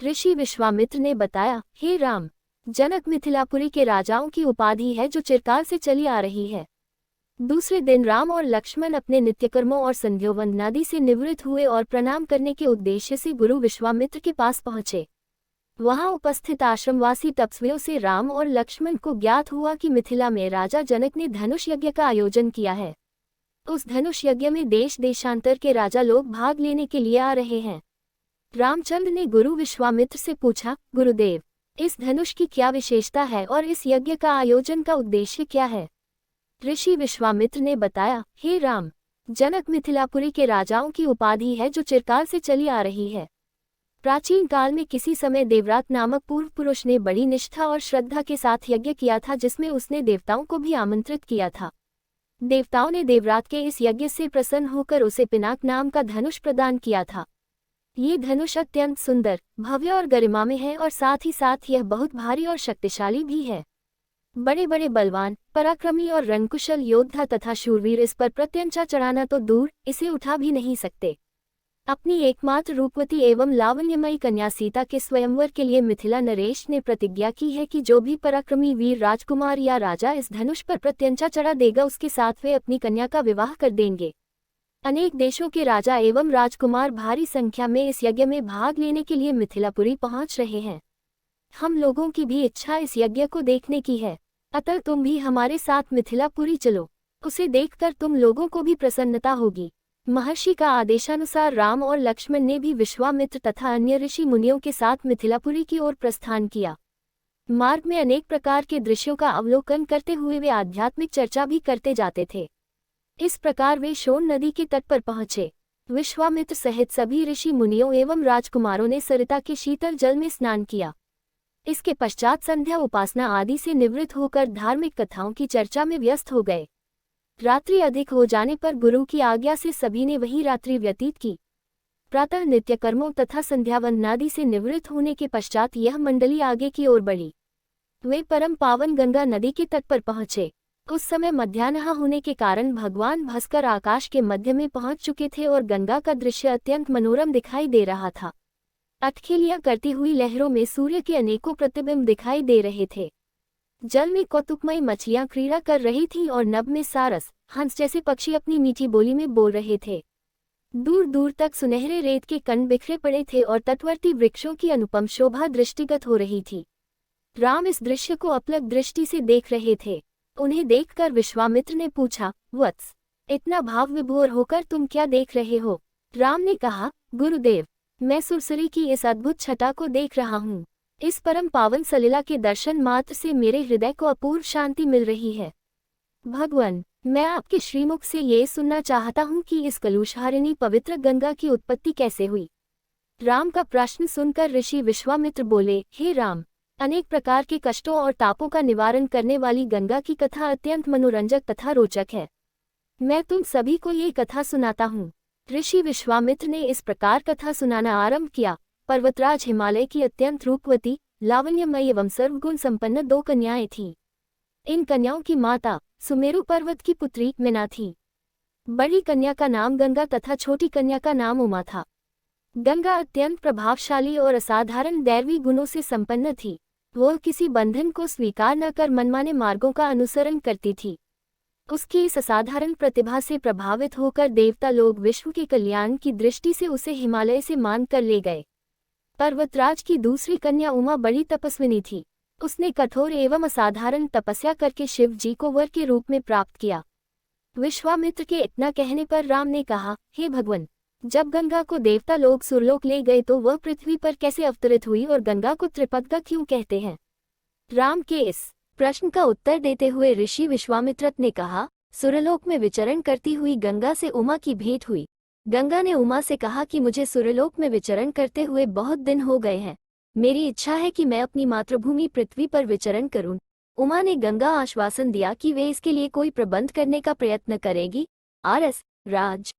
ऋषि विश्वामित्र ने बताया, हे राम, जनक मिथिलापुरी के राजाओं की उपाधि है जो चिरकाल से चली आ रही है। दूसरे दिन राम और लक्ष्मण अपने नित्यकर्मों और संध्योवंदनादि से निवृत्त हुए और प्रणाम करने के उद्देश्य से गुरु विश्वामित्र के पास पहुंचे। वहां उपस्थित आश्रमवासी तपस्वियों से राम और लक्ष्मण को ज्ञात हुआ कि मिथिला में राजा जनक ने धनुष यज्ञ का आयोजन किया है। उस धनुष यज्ञ में देश देशांतर के राजा लोग भाग लेने के लिए आ रहे हैं। रामचंद्र ने गुरु विश्वामित्र से पूछा, गुरुदेव, इस धनुष की क्या विशेषता है और इस यज्ञ का आयोजन का उद्देश्य क्या है? ऋषि विश्वामित्र ने बताया, हे राम, जनक मिथिलापुरी के राजाओं की उपाधि है जो चिरकाल से चली आ रही है। प्राचीन काल में किसी समय देवरात नामक पूर्व पुरुष ने बड़ी निष्ठा और श्रद्धा के साथ यज्ञ किया था, जिसमें उसने देवताओं को भी आमंत्रित किया था। देवताओं ने देवरात के इस यज्ञ से प्रसन्न होकर उसे पिनाक नाम का धनुष प्रदान किया था। ये धनुष अत्यंत सुंदर, भव्य और गरिमामय है और साथ ही साथ यह बहुत भारी और शक्तिशाली भी है। बड़े बड़े बलवान, पराक्रमी और रणकुशल योद्धा तथा शूरवीर इस पर प्रत्यंचा चढ़ाना तो दूर, इसे उठा भी नहीं सकते। अपनी एकमात्र रूपवती एवं लावण्यमयी कन्या सीता के स्वयंवर के लिए मिथिला नरेश ने प्रतिज्ञा की है कि जो भी पराक्रमी वीर राजकुमार या राजा इस धनुष पर प्रत्यंचा चढ़ा देगा, उसके साथ वे अपनी कन्या का विवाह कर देंगे। अनेक देशों के राजा एवं राजकुमार भारी संख्या में इस यज्ञ में भाग लेने के लिए मिथिलापुरी पहुंच रहे हैं। हम लोगों की भी इच्छा इस यज्ञ को देखने की है, अतः तुम भी हमारे साथ मिथिलापुरी चलो। उसे देखकर तुम लोगों को भी प्रसन्नता होगी। महर्षि का आदेशानुसार राम और लक्ष्मण ने भी विश्वामित्र तथा अन्य ऋषि मुनियों के साथ मिथिलापुरी की ओर प्रस्थान किया। मार्ग में अनेक प्रकार के दृश्यों का अवलोकन करते हुए वे आध्यात्मिक चर्चा भी करते जाते थे। इस प्रकार वे सोन नदी के तट पर पहुंचे। विश्वामित्र सहित सभी ऋषि मुनियों एवं राजकुमारों ने सरिता के शीतल जल में स्नान किया। इसके पश्चात संध्या उपासना आदि से निवृत्त होकर धार्मिक कथाओं की चर्चा में व्यस्त हो गए। रात्रि अधिक हो जाने पर गुरु की आज्ञा से सभी ने वहीं रात्रि व्यतीत की। प्रातः नित्य कर्मों तथा संध्यावंदनादि से निवृत्त होने के पश्चात यह मंडली आगे की ओर बढ़ी। वे परम पावन गंगा नदी के तट पर पहुंचे। उस समय मध्याह्न होने के कारण भगवान भास्कर आकाश के मध्य में पहुंच चुके थे और गंगा का दृश्य अत्यंत मनोरम दिखाई दे रहा था। अटखेलियां करती हुई लहरों में सूर्य के अनेकों प्रतिबिंब दिखाई दे रहे थे। जल में कौतुकमयी मछलियां क्रीड़ा कर रही थीं और नभ में सारस, हंस जैसे पक्षी अपनी मीठी बोली में बोल रहे थे। दूर दूर तक सुनहरे रेत के कण बिखरे पड़े थे और तटवर्ती वृक्षों की अनुपम शोभा दृष्टिगत हो रही थी। राम इस दृश्य को अपलक दृष्टि से देख रहे थे। उन्हें देखकर विश्वामित्र ने पूछा, वत्स, इतना भाव विभोर होकर तुम क्या देख रहे हो? राम ने कहा, गुरुदेव, मैं सुरसरी की इस अद्भुत छटा को देख रहा हूँ। इस परम पावन सलीला के दर्शन मात्र से मेरे हृदय को अपूर्व शांति मिल रही है। भगवान, मैं आपके श्रीमुख से ये सुनना चाहता हूँ कि इस कलुषहारिणी पवित्र गंगा की उत्पत्ति कैसे हुई? राम का प्रश्न सुनकर ऋषि विश्वामित्र बोले, हे राम, अनेक प्रकार के कष्टों और तापों का निवारण करने वाली गंगा की कथा अत्यंत मनोरंजक तथा रोचक है। मैं तुम सभी को ये कथा सुनाता हूँ। ऋषि विश्वामित्र ने इस प्रकार कथा सुनाना आरंभ किया। पर्वतराज हिमालय की अत्यंत रूपवती, लावण्यमयी एवं सर्वगुण संपन्न 2 कन्याएं थीं। इन कन्याओं की माता सुमेरु पर्वत की पुत्री मीना थी। बड़ी कन्या का नाम गंगा तथा छोटी कन्या का नाम उमा था। गंगा अत्यंत प्रभावशाली और असाधारण दैवी गुणों से संपन्न थी। वह किसी बंधन को स्वीकार न कर मनमाने मार्गों का अनुसरण करती थी। उसकी इस असाधारण प्रतिभा से प्रभावित होकर देवता लोग विश्व के कल्याण की दृष्टि से उसे हिमालय से मान कर ले गए। पर्वतराज की दूसरी कन्या उमा बड़ी तपस्विनी थी। उसने कठोर एवं असाधारण तपस्या करके शिव जी को वर के रूप में प्राप्त किया। विश्वामित्र के इतना कहने पर राम ने कहा, हे भगवान, जब गंगा को देवता लोग सुरलोक ले गए तो वह पृथ्वी पर कैसे अवतरित हुई और गंगा को त्रिपदगा क्यों कहते हैं? राम के इस प्रश्न का उत्तर देते हुए ऋषि विश्वामित्र ने कहा, सुरलोक में विचरण करती हुई गंगा से उमा की भेंट हुई। गंगा ने उमा से कहा कि मुझे सुरलोक में विचरण करते हुए बहुत दिन हो गए हैं। मेरी इच्छा है कि मैं अपनी मातृभूमि पृथ्वी पर विचरण करूं। उमा ने गंगा आश्वासन दिया कि वे इसके लिए कोई प्रबंध करने का प्रयत्न करेगी। आरस राज